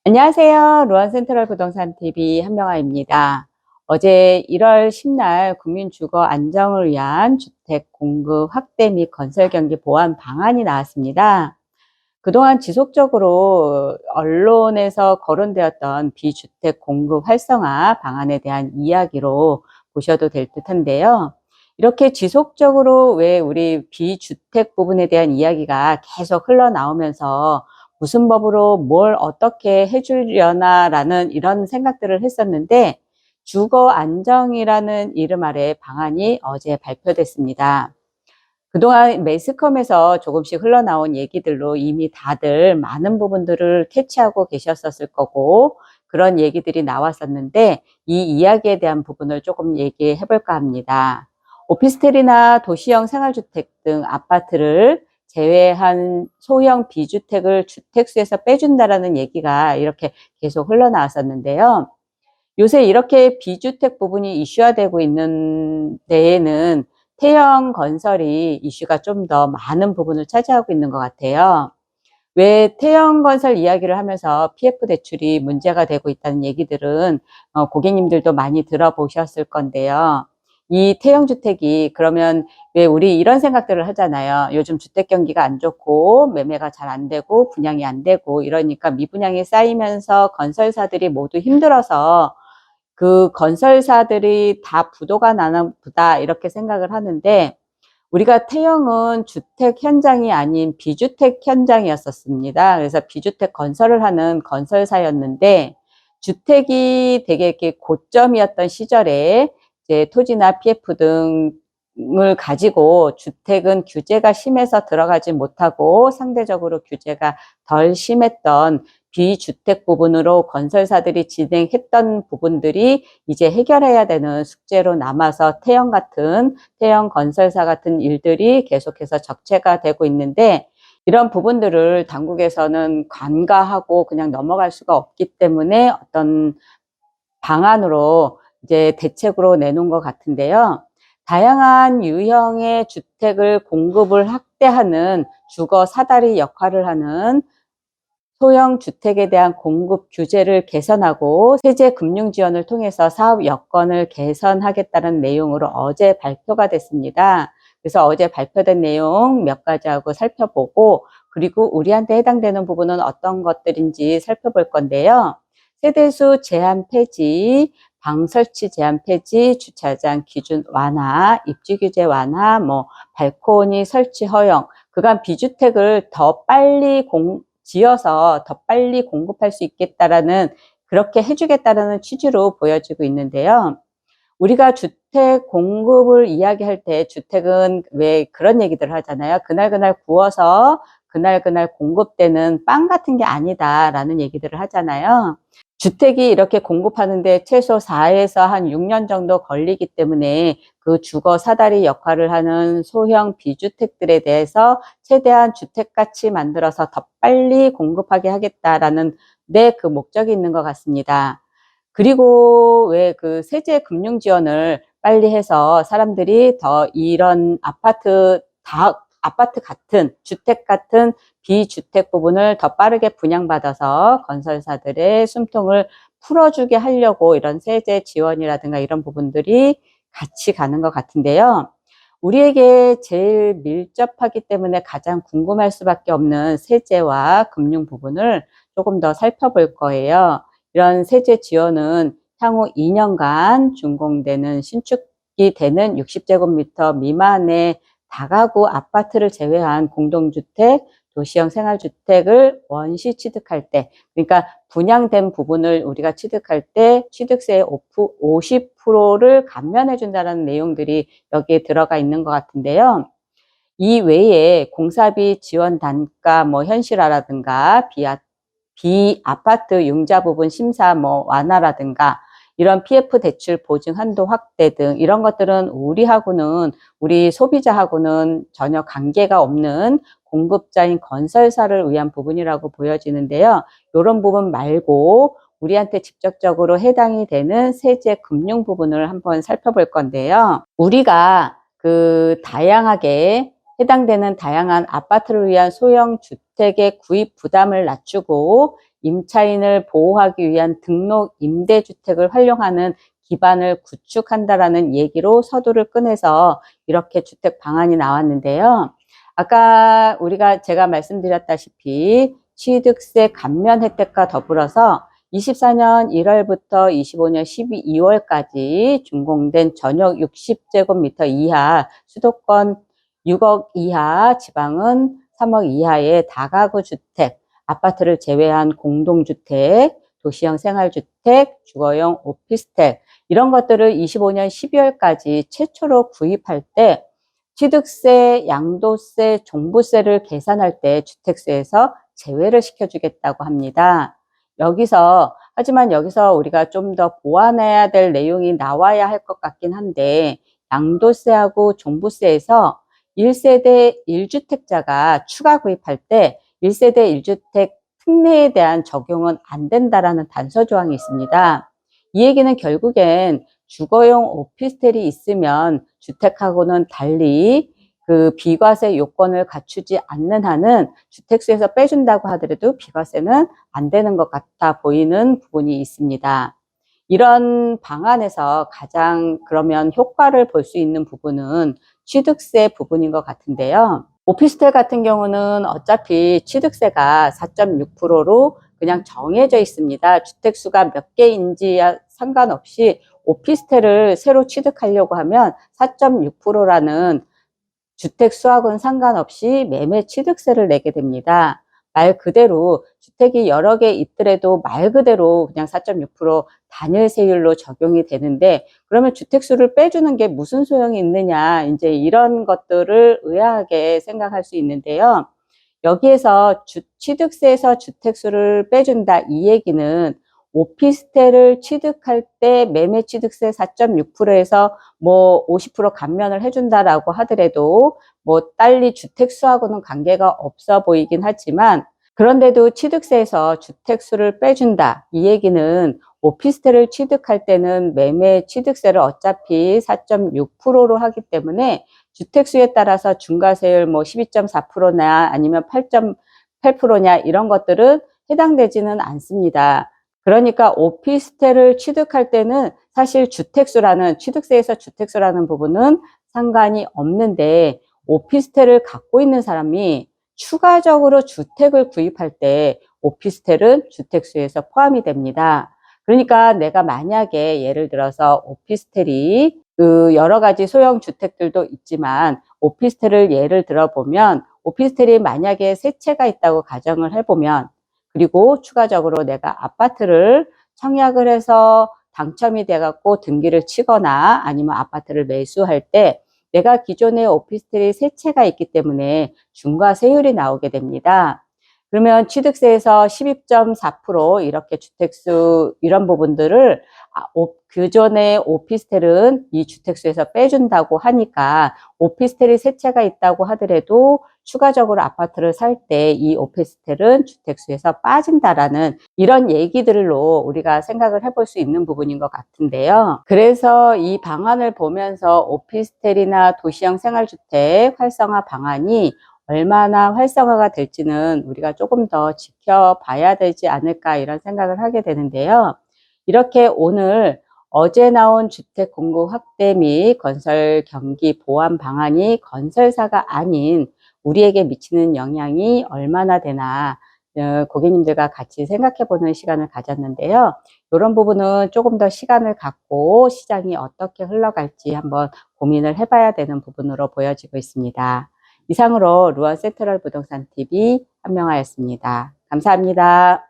안녕하세요. 루안센트럴 부동산 TV 한명아입니다. 어제 1월 10날 국민주거 안정을 위한 주택 공급 확대 및 건설 경기 보완 방안이 나왔습니다. 그동안 지속적으로 언론에서 거론되었던 비주택 공급 활성화 방안에 대한 이야기로 보셔도 될 듯한데요. 이렇게 지속적으로 왜 우리 비주택 부분에 대한 이야기가 계속 흘러나오면서 무슨 법으로 뭘 어떻게 해주려나라는 이런 생각들을 했었는데, 주거 안정이라는 이름 아래 방안이 어제 발표됐습니다. 그동안 매스컴에서 조금씩 흘러나온 얘기들로 이미 다들 많은 부분들을 캐치하고 계셨었을 거고, 그런 얘기들이 나왔었는데, 이 이야기에 대한 부분을 조금 얘기해 볼까 합니다. 오피스텔이나 도시형 생활주택 등 아파트를 제외한 소형 비주택을 주택수에서 빼준다라는 얘기가 이렇게 계속 흘러나왔었는데요. 요새 이렇게 비주택 부분이 이슈화되고 있는 데에는 태형 건설이 이슈가 좀 더 많은 부분을 차지하고 있는 것 같아요. 왜 태형 건설 이야기를 하면서 PF 대출이 문제가 되고 있다는 얘기들은 고객님들도 많이 들어보셨을 건데요. 이 태형 주택이 그러면 왜 우리 이런 생각들을 하잖아요. 요즘 주택 경기가 안 좋고 매매가 잘 안 되고 분양이 안 되고 이러니까 미분양이 쌓이면서 건설사들이 모두 힘들어서 그 건설사들이 다 부도가 나나 보다 이렇게 생각을 하는데, 우리가 태형은 주택 현장이 아닌 비주택 현장이었었습니다. 그래서 비주택 건설을 하는 건설사였는데, 주택이 되게 이렇게 고점이었던 시절에 이제 토지나 PF 등을 가지고 주택은 규제가 심해서 들어가지 못하고 상대적으로 규제가 덜 심했던 비주택 부분으로 건설사들이 진행했던 부분들이 이제 해결해야 되는 숙제로 남아서 태형 건설사 같은 일들이 계속해서 적체가 되고 있는데, 이런 부분들을 당국에서는 관가하고 그냥 넘어갈 수가 없기 때문에 어떤 방안으로 이제 대책으로 내놓은 것 같은데요. 다양한 유형의 주택을 공급을 확대하는 주거 사다리 역할을 하는 소형 주택에 대한 공급 규제를 개선하고 세제 금융 지원을 통해서 사업 여건을 개선하겠다는 내용으로 어제 발표가 됐습니다. 그래서 어제 발표된 내용 몇 가지 하고 살펴보고, 그리고 우리한테 해당되는 부분은 어떤 것들인지 살펴볼 건데요. 세대수 제한 폐지, 방 설치 제한 폐지, 주차장 기준 완화, 입지 규제 완화, 발코니 설치 허용, 그간 비주택을 더 빨리 지어서 더 빨리 공급할 수 있겠다라는, 그렇게 해주겠다라는 취지로 보여지고 있는데요. 우리가 주택 공급을 이야기할 때 주택은 왜 그런 얘기들 하잖아요. 그날그날 구워서 그날그날 공급되는 빵 같은 게 아니다라는 얘기들을 하잖아요. 주택이 이렇게 공급하는데 최소 4에서 한 6년 정도 걸리기 때문에 그 주거 사다리 역할을 하는 소형 비주택들에 대해서 최대한 주택같이 만들어서 더 빨리 공급하게 하겠다라는 그 목적이 있는 것 같습니다. 그리고 왜 그 세제 금융 지원을 빨리 해서 사람들이 더 이런 아파트 같은, 주택 같은 비주택 부분을 더 빠르게 분양받아서 건설사들의 숨통을 풀어주게 하려고 이런 세제 지원이라든가 이런 부분들이 같이 가는 것 같은데요. 우리에게 제일 밀접하기 때문에 가장 궁금할 수밖에 없는 세제와 금융 부분을 조금 더 살펴볼 거예요. 이런 세제 지원은 향후 2년간 준공되는 신축이 되는 60제곱미터 미만의 다가구 아파트를 제외한 공동주택, 도시형 생활주택을 원시 취득할 때, 그러니까 분양된 부분을 우리가 취득할 때 취득세의 50%를 감면해 준다는 내용들이 여기에 들어가 있는 것 같은데요. 이 외에 공사비 지원 단가 현실화라든가 비아파트 융자 부분 심사 완화라든가 이런 PF 대출 보증 한도 확대 등 이런 것들은 우리 소비자하고는 전혀 관계가 없는 공급자인 건설사를 위한 부분이라고 보여지는데요. 이런 부분 말고 우리한테 직접적으로 해당이 되는 세제 금융 부분을 한번 살펴볼 건데요. 우리가 해당되는 다양한 아파트를 위한 소형 주택의 구입 부담을 낮추고 임차인을 보호하기 위한 등록 임대주택을 활용하는 기반을 구축한다라는 얘기로 서두를 꺼내서 이렇게 주택 방안이 나왔는데요. 아까 제가 말씀드렸다시피 취득세 감면 혜택과 더불어서 24년 1월부터 25년 12월까지 준공된 전역 60제곱미터 이하, 수도권 6억 이하, 지방은 3억 이하의 다가구 주택, 아파트를 제외한 공동주택, 도시형 생활주택, 주거용 오피스텔 이런 것들을 25년 12월까지 최초로 구입할 때 취득세, 양도세, 종부세를 계산할 때 주택세에서 제외를 시켜주겠다고 합니다. 하지만 여기서 우리가 좀 더 보완해야 될 내용이 나와야 할 것 같긴 한데, 양도세하고 종부세에서 1세대 1주택자가 추가 구입할 때 1세대 1주택 특례에 대한 적용은 안 된다라는 단서 조항이 있습니다. 이 얘기는 결국엔 주거용 오피스텔이 있으면 주택하고는 달리 그 비과세 요건을 갖추지 않는 한은 주택수에서 빼준다고 하더라도 비과세는 안 되는 것 같아 보이는 부분이 있습니다. 이런 방안에서 가장 그러면 효과를 볼 수 있는 부분은 취득세 부분인 것 같은데요. 오피스텔 같은 경우는 어차피 취득세가 4.6%로 그냥 정해져 있습니다. 주택수가 몇 개인지 상관없이 오피스텔을 새로 취득하려고 하면 4.6%라는 주택수하고는 상관없이 매매 취득세를 내게 됩니다. 말 그대로 주택이 여러 개 있더라도 말 그대로 그냥 4.6% 단일세율로 적용이 되는데, 그러면 주택수를 빼주는 게 무슨 소용이 있느냐, 이제 이런 것들을 의아하게 생각할 수 있는데요. 여기에서 취득세에서 주택수를 빼준다 이 얘기는 오피스텔을 취득할 때 매매 취득세 4.6%에서 뭐 50% 감면을 해준다라고 하더라도 뭐 딸리 주택수하고는 관계가 없어 보이긴 하지만, 그런데도 취득세에서 주택수를 빼준다 이 얘기는 오피스텔을 취득할 때는 매매 취득세를 어차피 4.6%로 하기 때문에 주택수에 따라서 중과세율 뭐 12.4%냐 아니면 8.8%냐 이런 것들은 해당되지는 않습니다. 그러니까 오피스텔을 취득할 때는 사실 취득세에서 주택수라는 부분은 상관이 없는데, 오피스텔을 갖고 있는 사람이 추가적으로 주택을 구입할 때 오피스텔은 주택수에서 포함이 됩니다. 그러니까 내가 만약에 예를 들어서 오피스텔이 여러 가지 소형 주택들도 있지만 오피스텔을 예를 들어보면, 오피스텔이 만약에 세 채가 있다고 가정을 해보면, 그리고 추가적으로 내가 아파트를 청약을 해서 당첨이 돼갖고 등기를 치거나 아니면 아파트를 매수할 때 내가 기존에 오피스텔이 세 채가 있기 때문에 중과세율이 나오게 됩니다. 그러면 취득세에서 12.4% 이렇게 주택수 이런 부분들을 그전에 오피스텔은 이 주택수에서 빼준다고 하니까 오피스텔이 세 채가 있다고 하더라도 추가적으로 아파트를 살 때 이 오피스텔은 주택수에서 빠진다라는 이런 얘기들로 우리가 생각을 해볼 수 있는 부분인 것 같은데요. 그래서 이 방안을 보면서 오피스텔이나 도시형 생활주택 활성화 방안이 얼마나 활성화가 될지는 우리가 조금 더 지켜봐야 되지 않을까 이런 생각을 하게 되는데요. 이렇게 오늘 어제 나온 주택 공급 확대 및 건설 경기 보완 방안이 건설사가 아닌 우리에게 미치는 영향이 얼마나 되나 고객님들과 같이 생각해 보는 시간을 가졌는데요. 이런 부분은 조금 더 시간을 갖고 시장이 어떻게 흘러갈지 한번 고민을 해봐야 되는 부분으로 보여지고 있습니다. 이상으로 루원 센트럴 부동산 TV 한명아였습니다. 감사합니다.